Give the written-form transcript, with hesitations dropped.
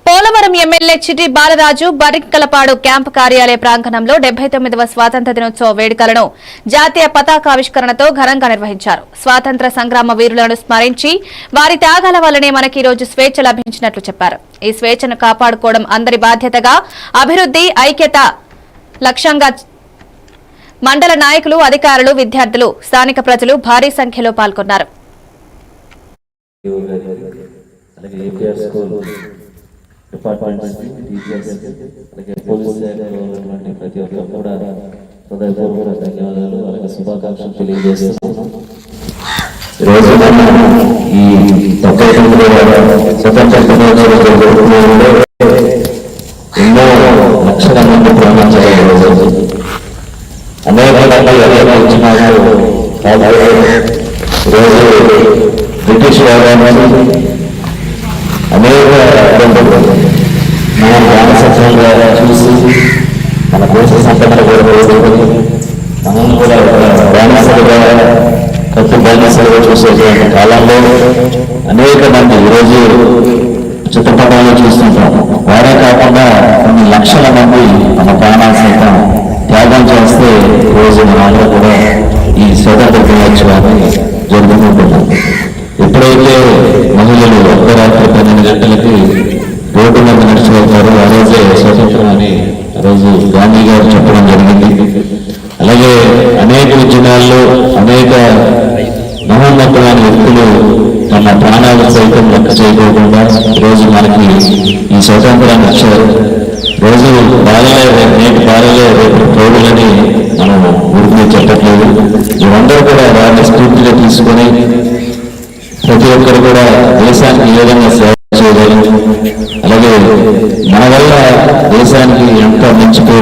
Polavaram MLA Chitti Balaraju బరిక్కలపాడు camp కార్యాలయ ప్రాంగణంలో 79వ స్వాతంత్ర దినోత్సవ వేడుకలను జాతీయ పతాకావిష్కరణతో ఘనంగా నిర్వహించారు. స్వాతంత్ర సంగ్రామ వీరులను స్మరించి వారి త్యాగాల వల్లనే మనకి ఈ రోజు స్వేచ్ఛ లభించినట్లు చెప్పారు. ఈ స్వేచ్ఛను కాపాడుకోవడం అందరి బాధ్యతగా, అభివృద్ధి, ఐక్యత లక్ష్యంగా మండల నాయకులు, అధికారులు, విద్యార్థులు, స్థానిక ప్రజలు భారీ సంఖ్యలో పాల్గొన్నారు. డిపార్ట్మెంట్స్, టీచర్స్, అలాగే పోలీస్ శాఖలో ఉన్నటువంటి ప్రతి ఒక్కరు కూడా హృదయపూర్వక ధన్యవాదాలు, అలాగే శుభాకాంక్షలు తెలియజేస్తున్నాను. ఈరోజు ఈ 79వ స్వతంత్ర దినోత్సవంలో ఎన్నో లక్షల మంది ప్రాణాలు రోజు అనేక రోజు బ్రిటిష్ వారు అనేక మనం బానిసత్వంగా చూసి మన దేశ సంపదను కూడా మనల్ని కూడా బానిసలుగా కట్టు బానిసలుగా చూసేటువంటి కాలంలో అనేక మంది ఈరోజు చుట్టుపక్కల చూస్తుంటాం. వారే కాకుండా కొన్ని లక్షల మంది మన ప్రాణాలు సైతం త్యాగం చేస్తే ఈరోజు మనందరూ కూడా ఈ స్వతంత్ర దినోత్సవాన్ని జరుపుకుంటున్నాం. ఎప్పుడైతే మహిళలు అర్ధరాత్రి 12 గంటలకి రోడ్డు మీద నడిచి వెళ్తారు, ఆ రోజే స్వతంత్రం అని ఆ రోజు గాంధీ గారు చెప్పడం జరిగింది. అలాగే అనేక ఉద్యమాల్లో అనేక మహోన్నతమైన వ్యక్తులు తమ ప్రాణాలు సైతం లెక్క చేయకోకుండా ఈరోజు మనకి ఈ స్వతంత్రాన్ని ఇచ్చారు. రోజు బాలలే నేటి బాలలే రేపు తోడులని మనం ఊరికి చెప్పట్లేదు. మీరందరూ కూడా వారిని స్ఫూర్తిగా తీసుకొని ప్రతి ఒక్కరు కూడా దేశానికి ఏ విధంగా సేవ చేయగలరు, అలాగే మన వల్ల దేశానికి ఎంత మంచి పేరు